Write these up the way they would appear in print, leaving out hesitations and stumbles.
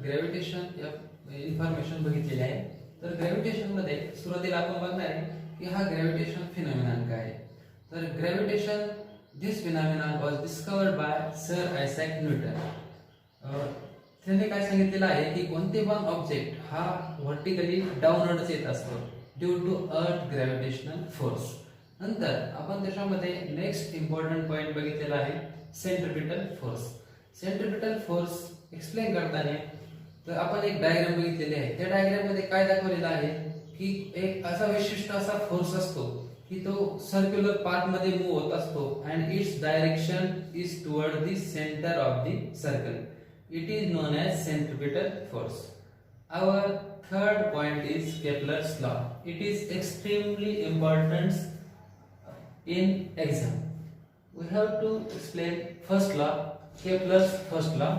Gravitation या information बघितलेली आहे. तर ग्रॅव्हिटेशन मध्ये सुरुवातीला आपण बघणार आहे की हा ग्रॅव्हिटेशन फिनॉमिनन काय आहे. तर gravitation this phenomenon was discovered by sir Isaac Newton. त्यांनी काय सांगितलेलं आहे की कोणते पण ऑब्जेक्ट हा व्हर्टिकली डाऊनवर्ड्स येत असतो due to earth gravitational force. नंतर आपण त्याच्यामध्ये नेक्स्ट इम्पॉर्टंट पॉइंट बघितलेला आहे centripetal force. Centripetal force explain करताना तर आपण एक डायग्राम बघितलेली आहे. त्या डायग्राम मध्ये काय दाखवलेलं आहे की एक असा विशिष्ट असा फोर्स असतो की तो सर्क्युलर पाथ मध्ये मूव्ह होत असतो and its direction is toward the centre of the circle. It is known as centripetal force. Our third point is Kepler's law. It is extremely important in exam. We have to explain first law, Kepler's first law.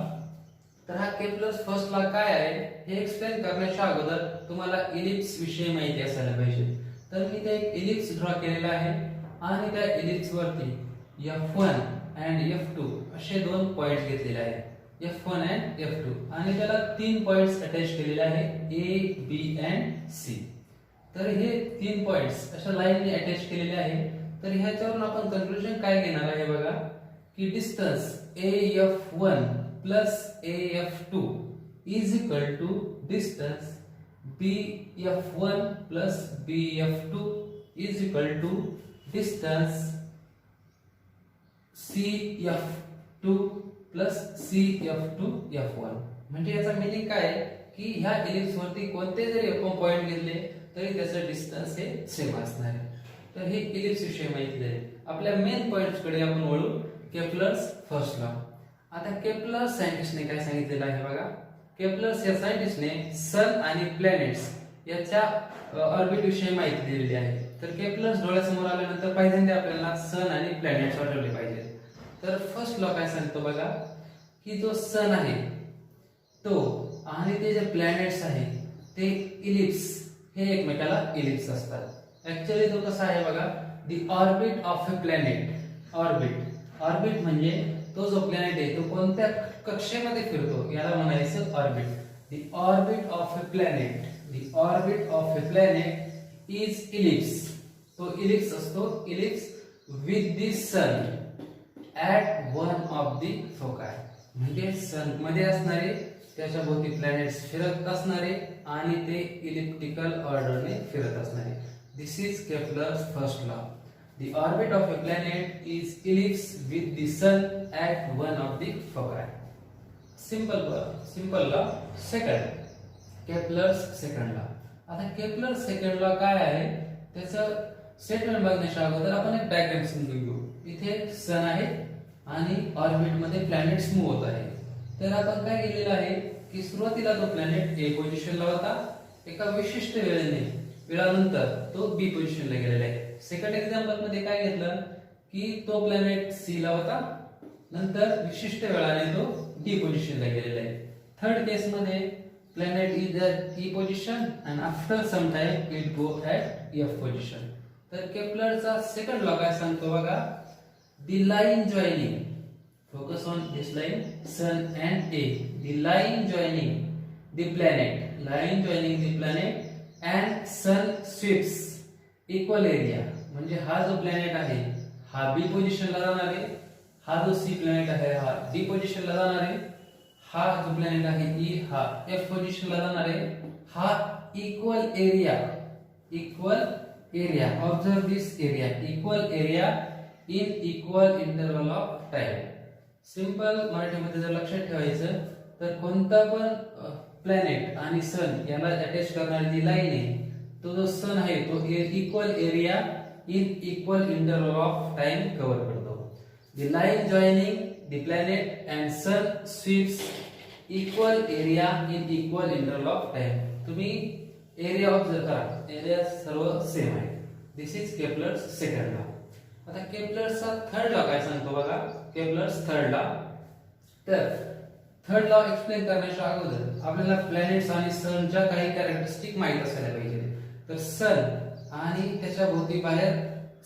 तर हा Kepler's first law काय आहे हे explain करण्याच्या अगोदर तुम्हाला ellipse विषयी माहिती असायला पाहिजे. तर मी ते एक इलिप्स ड्रॉ केलेला आहे आणि त्या इलिप्स वरती F1 and F2 असे दोन पॉइंट्स घेतलेले आहेत. F1 and F2 आणि त्याला तीन पॉइंट्स अटॅच केलेले आहे A, B and C. तर हे तीन पॉइंट्स अशा लाईनने अटॅच केलेले आहे. तर ह्याच्यावरून आपण कन्क्लुजन काय घेणार आहे बघा की distance AF1 plus AF2 is equal to distance BF1 plus BF2 is equal to distance CF2 plus CF2 F1. म्हणजे याचा मीनिंग काय आहे की ह्या इलिप्स वरती कोणते जरी आपण पॉइंट घेतले तरी त्याचं डिस्टन्स हे सेम असणार आहे. तर हे इलिप्स विषयी माहिती आहे. आपल्या मेन पॉइंट्स कडे आपण वळू. Kepler's first law. आता केपलर सायंटिस्टने काय सांगितलेलं आहे बघा. केपलर्स या सायंटिस्टने सन आणि प्लॅनेट्स याच्या ऑर्बिट विषयी माहिती दिलेली आहे. तर केपलर्स डोळ्यासमोर आल्यानंतर पहिल्यांदा आपल्याला सन आणि प्लॅनेट्स आठवले पाहिजे. तर फर्स्ट लॉ काय सांगतो बघा की जो सन आहे तो आणि ते जे प्लॅनेट्स आहे ते इलिप्स हे एकमेकाला इलिप्स असतात. ऍक्च्युअली तो कसा आहे बघा the orbit of a planet. Orbit म्हणजे तो जो प्लॅनेट आहे तो कोणत्या कक्षेमध्ये फिरतो याला म्हणायचं orbit. The orbit of a planet. The orbit of a planet is ellipse. तो इलिप्स असतो. Ellipse with the sun at one of the foci. म्हणजे सन मध्ये असणारे त्याच्या भोवती प्लॅनेट्स फिरत असणारे आणि ते इलिप्टिकल ऑर्डरने फिरत असणारे. This is Kepler's first law. The orbit of a planet is ellipse with the sun at one of the foci. Simple law. Second, Kepler's second law. आता Kepler's second law काय आहे त्याचं स्टेटमेंट बघण्याच्या अगोदर आपण एक डायग्राम समजून घेऊ. इथे सन आहे आणि ऑर्बिट मध्ये प्लॅनेट्स मूव्ह होत आहे. तर आपण काय केलेलं आहे की सुरुवातीला तो प्लॅनेट A पोझिशनला होता. एका विशिष्ट वेळानंतर तो B पोझिशनला गेलेला आहे. सेकंड एक्झाम्पल मध्ये काय घेतलं की तो प्लॅनेट C ला होता. नंतर विशिष्ट वेळाने तो D पोझिशनला गेलेला आहे. थर्ड केस मध्ये planet is at E position and after some time it go at F position. तर केपलरचा सेकंड लॉ काय सांगतो बघा the line joining. Focus on this line sun and A. The line joining the planet and sun sweeps equal area. म्हणजे हा जो planet आहे हा B पोझिशनला जाणार आहे. हा जो C प्लॅनेट आहे हा D पोझिशनला जाणार आहे. हा जो प्लॅनेट आहे E हा F पोझिशनला जाणार आहे. हा equal area observe this area equal area in equal interval of time. Simple मराठीमध्ये जर लक्षात ठेवायचं तर कोणता पण प्लॅनेट आणि सन याला अटॅच करणारी जी लाईन आहे तो जो सन आहे तो equal area in equal interval of time cover करतो. The line joining the planet and sun sweeps equal area in equal interval of time. तुम्ही एरिया ऑब्झर्व करा. एरिया सर्व सेम आहे. This is Kepler's second law. आता केपलरचा third law काय सांगतो बघा. Kepler's third law. तर थर्ड लॉ एक्सप्लेन करण्याच्या अगोदर आपल्याला प्लॅनेट्स आणि सनच्या काही कॅरेक्टरिस्टिक माहित असायला पाहिजे. तर सन आणि त्याच्या भोवती बाहेर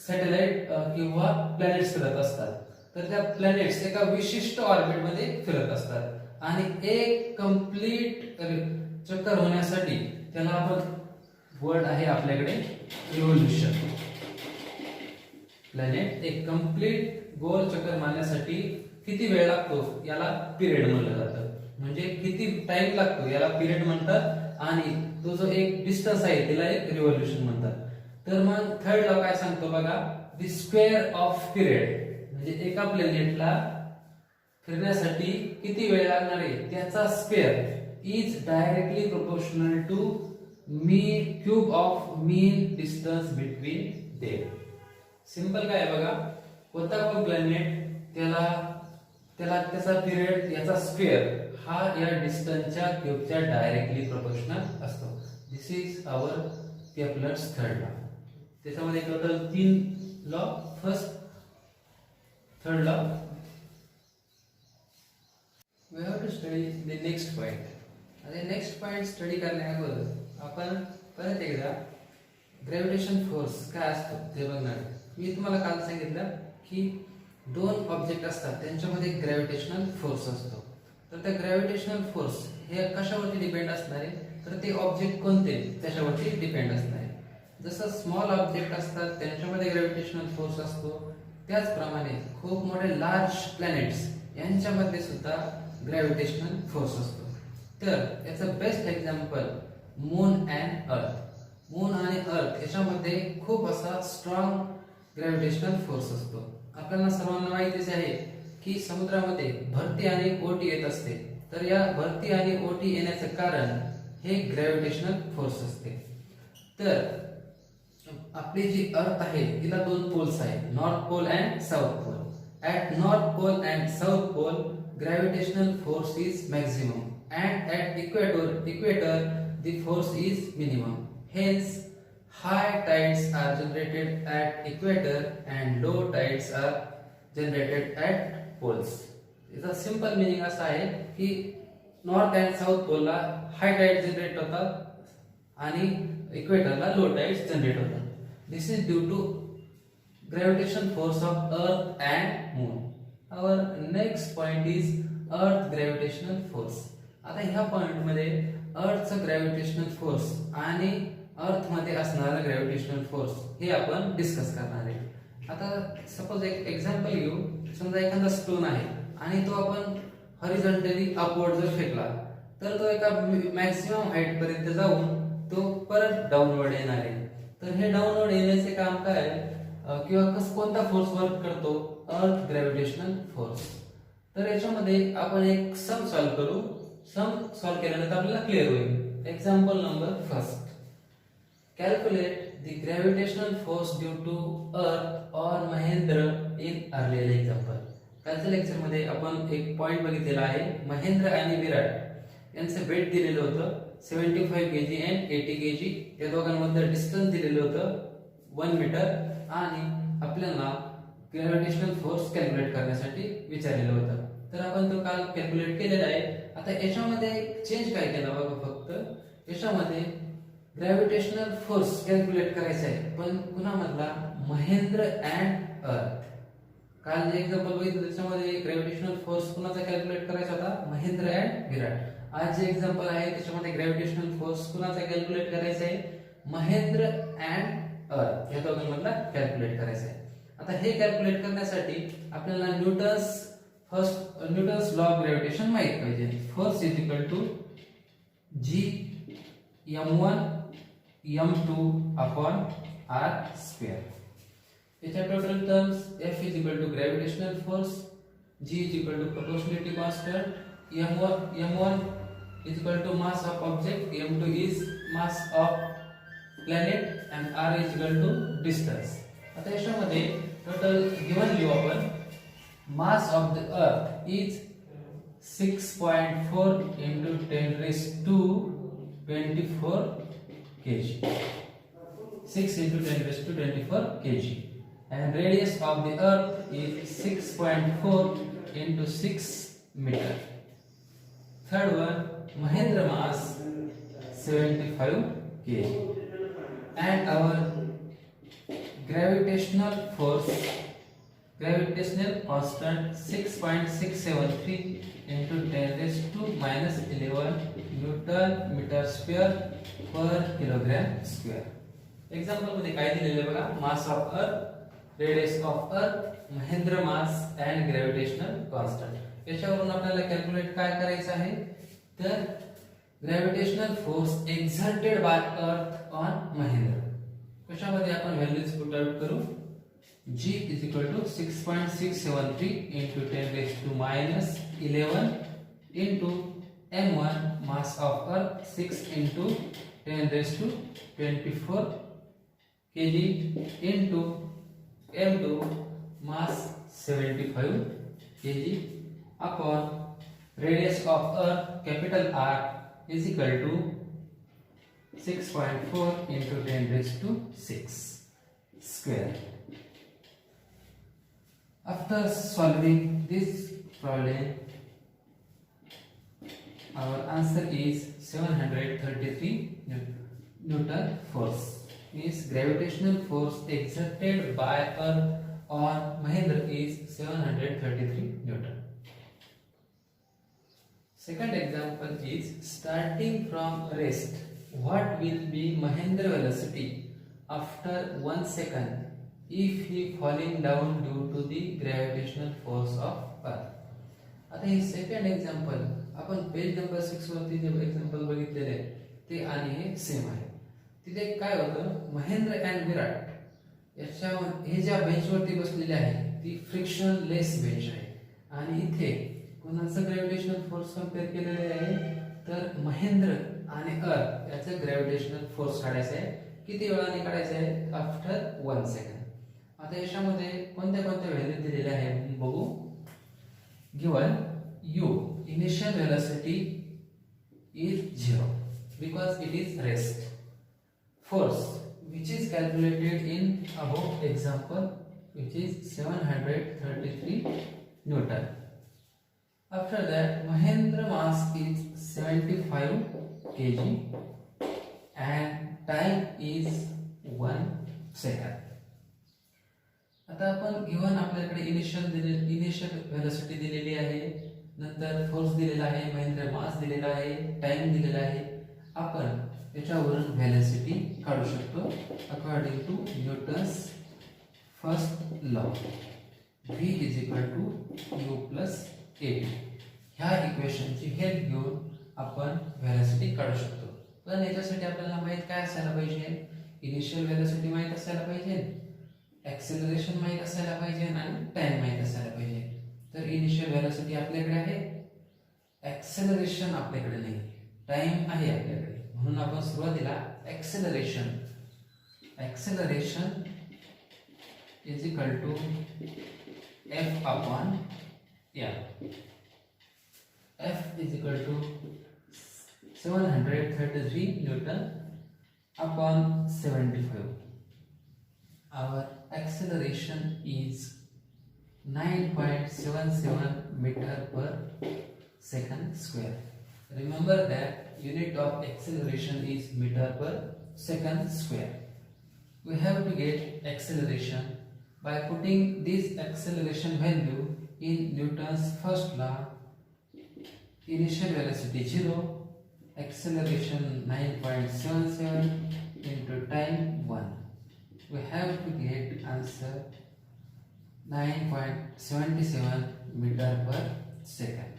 सॅटेलाइट किंवा प्लॅनेट्स फिरत असतात. तर त्या प्लॅनेट्स एका विशिष्ट ऑर्बिट मध्ये फिरत असतात आणि एक कंप्लीट चक्कर होण्यासाठी त्याला आपण वर्ड आहे आपल्याकडे रिव्होल्यूशन. प्लॅनेट एक कंप्लीट गोल चक्कर मारण्यासाठी किती वेळ लागतो याला पिरियड म्हणलं जातं. म्हणजे किती टाइम लागतो याला पिरियड म्हणतात आणि तो जो एक डिस्टन्स आहे त्याला एक रिव्होल्यूशन म्हणतात. तर मग थर्ड लॉ काय सांगतो बघा, द स्क्वेअर ऑफ पिरियड म्हणजे एका प्लॅनेटला फिरण्यासाठी किती वेळ लागणार आहे त्याचा square is directly proportional to mean cube of mean distance between them. Simple काय बघा, कोणता पण प्लॅनेट त्याला त्याचा पिरियड याचा स्क्वेअर हा या डिस्टन्सच्या क्यूबच्या डायरेक्टली प्रोपोर्शनल असतो. This is our Kepler's third law. त्याच्यामध्ये total 3 law. First, third law. We have to study the next point. आणि नेक्स्ट पॉइंट स्टडी करण्याअगोदर आपण परत एकदा ग्रॅव्हिटेशन फोर्स काय असतो ते बघणार. मी तुम्हाला काल सांगितलं की 2 ऑब्जेक्ट असतात त्यांच्यामध्ये ग्रॅव्हिटेशनल फोर्स असतो. तर त्या ग्रॅव्हिटेशनल फोर्स हे कशावरती डिपेंड असणार आहे, तर ते ऑब्जेक्ट कोणते त्याच्यावरती डिपेंड असणार आहे. जसं स्मॉल ऑब्जेक्ट असतात त्यांच्यामध्ये ग्रॅव्हिटेशनल फोर्स असतो, त्याचप्रमाणे खूप मोठे लार्ज प्लॅनेट्स यांच्यामध्ये सुद्धा ग्रॅव्हिटेशनल फोर्स असतो. तर याचं बेस्ट एक्झाम्पल मून अँड अर्थ. मून आणि अर्थ याच्यामध्ये खूप असा स्ट्रॉंग ग्रॅव्हिटेशनल फोर्स असतो. आपल्याला सर्वांना माहितीच आहे की समुद्रामध्ये भरती आणि ओटी येत असते. तर या भरती आणि ओटी येण्याचं कारण हे ग्रॅव्हिटेशनल फोर्स असते. तर आपली जी अर्थ आहे तिला 2 पोल्स आहेत, north pole and south pole. At north pole and south pole gravitational force is maximum and at equator the force is minimum. Hence high tides are generated at equator and low tides are generated at poles. याचा simple meaning असा आहे की north and south पोलला हाय Tide generate होतात आणि इक्वेटरला low tides generate होतात. This is due to gravitation force of earth and moon. Our next point is earth gravitational force. आता ह्या पॉइंट मध्ये अर्थचा ग्रॅव्हिटेशनल फोर्स आणि अर्थ मध्ये असणारा ग्रॅव्हिटेशनल फोर्स हे आपण डिस्कस करणार आहे. आता सपोज एक एक्झाम्पल घेऊ. समजा एखादा स्टोन आहे आणि तो आपण हॉरिझॉन्टली अपवर्ड जर फेकला तर तो एका मॅक्सिमम हाईट पर्यंत जाऊन तो परत डाऊनवर्ड येणार आहे. तर हे डाऊनवर्ड येण्याचे काम काय किंवा कोणता फोर्स वर्क करतो, अर्थ ग्रॅव्हिटेशनल फोर्स. तर याच्यामध्ये आपण एक सम सॉल्व्ह करू. सम सॉल्व्ह केल्यानंतर आपल्याला क्लिअर होईल. Example number first. Calculate the gravitational force due to Earth or Mahendra in earlier example. कालच्या लेक्चर मध्ये आपण एक पॉइंट बघितलेला आहे. महेंद्र आणि विराट यांचं वेट दिलेलं होतं 75 kg and 80 kg. या दोघांमध्ये डिस्टन्स दिलेलं होतं 1 मीटर आणि आपल्याला ग्रॅव्हिटेशनल फोर्स कॅल्क्युलेट करण्यासाठी विचारलेलं होतं. तर आपण तो काल कॅल्क्युलेट केलेला आहे. आता याच्यामध्ये चेंज काय केला बघा, फक्त याच्यामध्ये ग्रॅव्हिटेशनल फोर्स कॅल्क्युलेट करायचा आहे पण कुणामधला, महेंद्र अँड अर्थ. काल जे एक्झाम्पल बघितलं त्याच्यामध्ये ग्रॅव्हिटेशनल फोर्स कुणाचा कॅल्क्युलेट करायचा होता, महेंद्र अँड विराट. आज जे एक्झाम्पल आहे त्याच्यामध्ये ग्रॅव्हिटेशनल फोर्स कुणाचा कॅल्क्युलेट करायचा आहे, महेंद्र अँड अर्थ या दोघांमधला कॅल्क्युलेट करायचा आहे. आता हे कॅल्क्युलेट करण्यासाठी आपल्याला न्यूटन्स लॉ ऑफ ग्रॅव्हिटेशन माहित पाहिजे. Force is equal to G m1 m2 upon r square. याच्या total terms F is equal to gravitational force, G is equal to proportionality constant, m1 is equal to mass of object, m2 is mass of planet and r is equal to distance. आता याच्यामध्ये total given लिहू आपण. mass of the earth is 6.4 into 10 raised to 24 kg. 6 into 10 raised to 24 kg. And radius of the earth is 6.4 into 6 meter. Third one, Mahendra mass 75 kg. And our gravitational force, gravitational constant 6.673 into 10 raised to minus 11 newton metre square per kilogram square. Example मध्ये काय दिलेलं आहे बघा, mass of earth, radius of earth, Mahendra mass and gravitational constant. याच्यावरून आपल्याला calculate काय करायचं आहे, तर gravitational force exerted by earth on Mahendra. कशामध्ये आपण व्हॅल्यूज पुट आउट करू. G is equal to 6.673 into 10 raised to minus 11 into m1 mass of earth 6 into 10 raised to 24 kg into m2 mass 75 kg upon radius of earth capital R is equal to 6.4 into 10 raised to 6 square. After solving this problem, our answer is 733 Newton force. Means gravitational force exerted by Earth on Mahendra is 733 Newton. Second example is starting from rest. What will be Mahendra velocity after 1 second if he falling down due to the gravitational force of earth. आता हे second example आपण page number 6 वरती जे example बघितलेले आहे ते आणि हे सेम आहे. तिथे काय होतं, महेंद्र अँड विराट याच्यावर हे ज्या बेंच वरती बसलेले आहे ती फ्रिक्शन लेस बेंच आहे आणि इथे कोणाचं ग्रॅव्हिटेशनल फोर्स कंपेअर केलेले आहे, तर महेंद्र आणि अर्थ याचं ग्रॅव्हिटेशनल फोर्स काढायचा आहे. किती वेळाने काढायचं आहे, आफ्टर 1 सेकंड. आता याच्यामध्ये कोणत्या कोणत्या व्हॅल्यू दिलेल्या आहेत बघू. Given u initial velocity is 0 because it is rest. Force which is calculated in above example which is 733 Newton. After that Mahendra mass is 75 kg and time is 1 second. आता आपण given आपल्याकडे initial velocity दिलेली आहे, नंतर force दिलेला आहे, महेंद्र मास दिलेला आहे, टाइम दिलेला आहे. आपण याच्यावरून वेलोसिटी काढू शकतो according to Newton's first law. v is equal to u plus at. ह्या इक्वेशनची हेल्प घेऊन आपण वेलोसिटी काढू शकतो. पण याच्यासाठी आपल्याला माहित काय असायला पाहिजे, इनिशियल वेलोसिटी माहित असायला पाहिजे, एक्सेलरेशन माहित असायला पाहिजे आणि टाइम माहित असायला पाहिजे. तर इनिशियल वेलोसिटी आपल्याकडे आहे, एक्सेलरेशन आपल्याकडे नाही, टाइम आहे आपल्याकडे. म्हणून आपण सुरुवातीला acceleration is equal to f upon m. f is equal to 733 newton upon 75. Our acceleration is 9.77 meter per second square. Remember that unit of acceleration is meter per second square. We have to get acceleration by putting this acceleration value in Newton's first law. Initial velocity 0, acceleration 9.77 into time 1. We have to get answer 9.77 meter per second.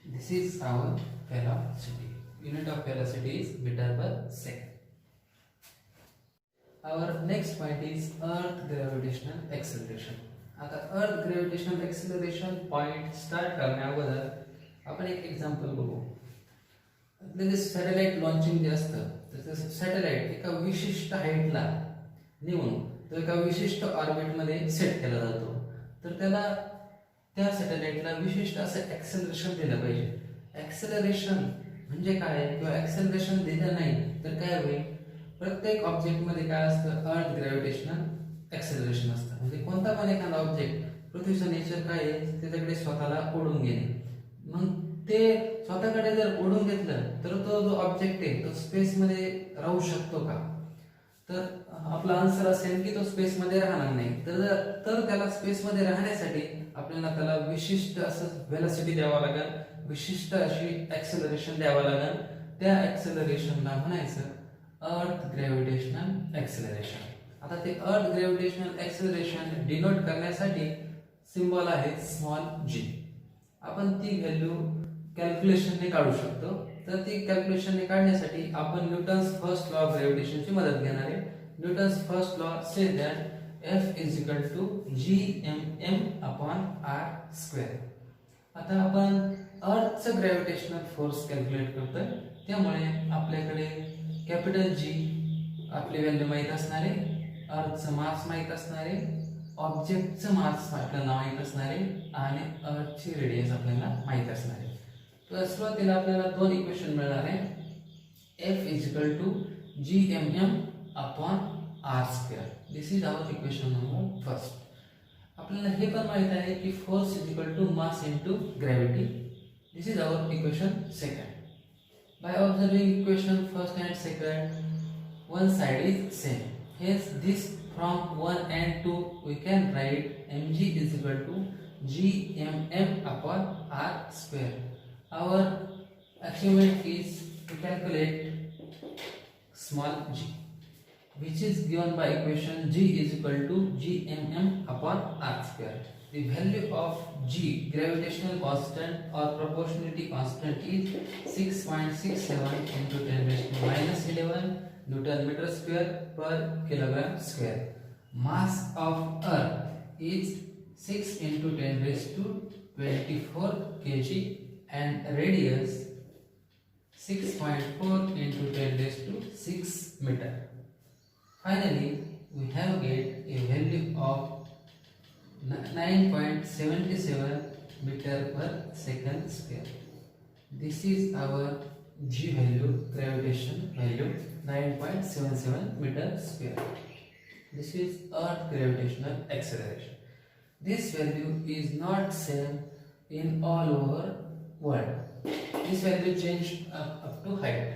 This is our velocity. Unit of velocity is meter per second. Our next point is earth gravitational acceleration. आता earth gravitational acceleration point start करण्या अगोदर आपण एक example बघू. आपले satellite launching जे असतं तर सॅटेलाइट एका विशिष्ट हाईटला नेऊन तो एका विशिष्ट ऑर्बिट मध्ये सेट केला जातो. तर त्याला त्या सॅटेलाइटला विशिष्ट असं ॲक्सेलरेशन दिलं पाहिजे. ॲक्सेलरेशन म्हणजे काय, किंवा ॲक्सेलरेशन दिलं नाही तर काय होईल, प्रत्येक ऑब्जेक्ट मध्ये काय असतं, अर्थ ग्रॅव्हिटेशनल ॲक्सेलरेशन असतं. म्हणजे कोणता पण एखादा ऑब्जेक्ट, पृथ्वीचं नेचर काय आहे, त्याच्याकडे स्वतःला ओढून घेणे. मग ते स्वतःकडे जर ओढून घेतलं तर तो जो ऑब्जेक्ट आहे तो स्पेस मध्ये राहू शकतो का, तर आपला आन्सर असेल की तो स्पेस मध्ये राहणार नाही. तर त्याला स्पेस मध्ये राहण्यासाठी आपल्याला त्याला विशिष्ट असं व्हेलॉसिटी द्यावा लागेल, विशिष्ट अशी ऍक्सेलरेशन द्यावा लागेल. त्या ऍक्सेलरेशनला म्हणायचं अर्थ ग्रॅव्हिटेशनल ऍक्सेलरेशन. आता ते अर्थ ग्रॅव्हिटेशनल ऍक्सेलरेशन डिनोट करण्यासाठी सिम्बॉल आहे स्मॉल जी. आपण ती व्हॅल्यू कॅल्क्युलेशनने काढू शकतो. तर ती कॅल्क्युलेशनने काढण्यासाठी आपण न्यूटन्स फर्स्ट लॉ ऑफ ग्रॅव्हिटेशनची मदत घेणार आहे. Newton's first law say that F is equal to gmm upon r². आता आपण अर्थचं ग्रॅव्हिटेशनल फोर्स कॅल्क्युलेट करतोय, त्यामुळे आपल्याकडे कॅपिटल G आपली व्हॅल्यू माहित असणार आहे, अर्थचं मास माहित असणार आहे, ऑब्जेक्टचं मास आपल्याला माहित असणार आहे आणि अर्थची रेडियस आपल्याला माहित असणार आहे. तर सुरुवातीला आपल्याला दोन इक्वेशन मिळणार आहे. F is equal to gmm upon r². This is our equation number first. आपल्याला हे पण माहित आहे की force is equal to mass into gravity. This is our equation second. By observing equation first and second, one side is same. Hence this from one and two we can write mg is equal to gmm upon r². Our assignment is to calculate small g, which is given by equation g is equal to gmm upon r². The value of g, gravitational constant or proportionality constant, is 6.67 into 10 raised to minus 11 Newton meter square per kilogram square. Mass of Earth is 6 into 10 raised to 24 kg and radius 6.4 into 10 raised to 6 meter. Finally, we have get a value of 9.77 meter per second square. This is our G value, gravitation value, 9.77 meter square. This is Earth gravitational acceleration. This value is not same in all over world. This value changed up to height.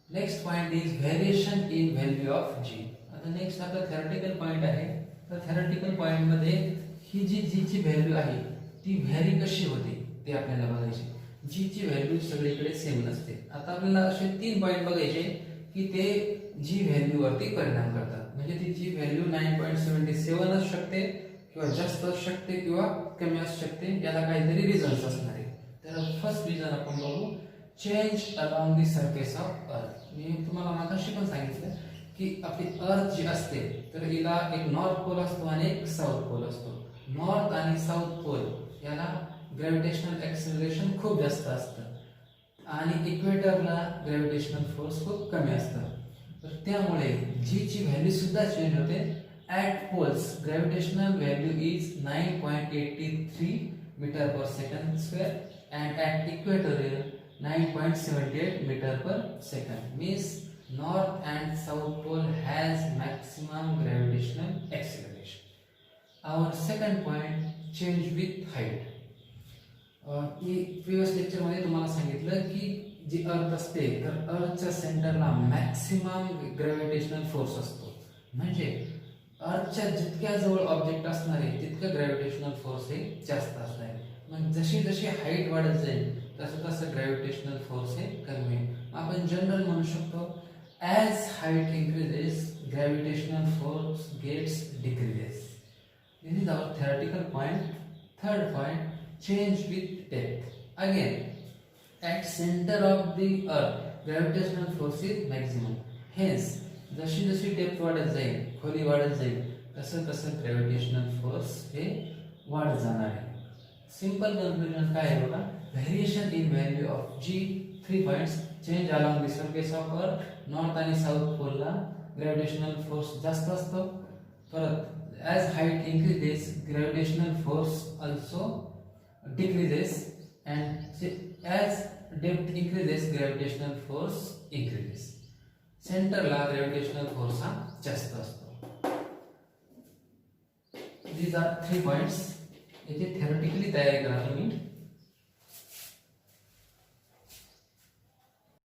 Next point is variation in value of g. आता next आपला theoretical point आहे. तर theoretical point मध्ये ही जी ची value आहे ती vary कशी होते ते आपल्याला बघायचे. जी ची व्हॅल्यू सगळीकडे सेम नसते. आता आपल्याला असे तीन पॉइंट बघायचे की ते जी व्हॅल्यू वरती परिणाम करतात. म्हणजे ती जी व्हॅल्यू 9.77 असू शकते किंवा जास्त असू शकते किंवा कमी असू शकते. याला काहीतरी रिझन्स असणार आहे. तर फर्स्ट रिझन आपण बघू, change along the surface of earth. मी तुम्हाला मागाशी पण सांगितलं की आपली अर्थ जी असते तर हिला एक नॉर्थ पोल असतो आणि एक साऊथ पोल असतो. नॉर्थ आणि साऊथ पोल याला ग्रॅव्हिटेशनल ऍक्सेलरेशन खूप जास्त असतं आणि इक्वेटरला ग्रॅव्हिटेशनल फोर्स खूप कमी असतं. तर त्यामुळे जी ची व्हॅल्यू सुद्धा चेंज होते. At poles gravitational value is 9.83 metre per second square and at equatorial 9.78 meter per second. Means north and south pole has maximum gravitational acceleration. Our second point, change with height. Me previous lecture मध्ये तुम्हाला सांगितलं की जी अर्थ असते तर अर्थच्या सेंटरला maximum gravitational force असतो. म्हणजे अर्थच्या जितक्या जवळ ऑब्जेक्ट असणार आहे तितकं ग्रॅव्हिटेशनल फोर्स हे जास्त असणार आहे. मग जशी जशी हाईट वाढत जाईल तसं तसं ग्रॅव्हिटेशनल फोर्स हे कमी होईल. आपण जनरल म्हणू शकतो as height increases gravitational force gets decreases. This is our theoretical point. Third point, change with depth. Again at centre of the earth gravitational force is maximum. Hence जशी जशी depth वाढत जाईल, खोली वाढत जाईल, तसं तसं ग्रॅव्हिटेशनल फोर्स हे वाढत जाणार आहे. सिंपल कन्क्लुजन काय आहे बघा, variation in value of G. 3 points, change along the surface of earth. North आणि साऊथ पोलला ग्रॅव्हिटेशनल फोर्स जास्त असतो. परत as height increases gravitational force also decreases and as depth increases gravitational force increases. सेंटरला gravitational force हा जास्त असतो. These are 3 points. याची थेरटिकली तयारी करा तुम्ही.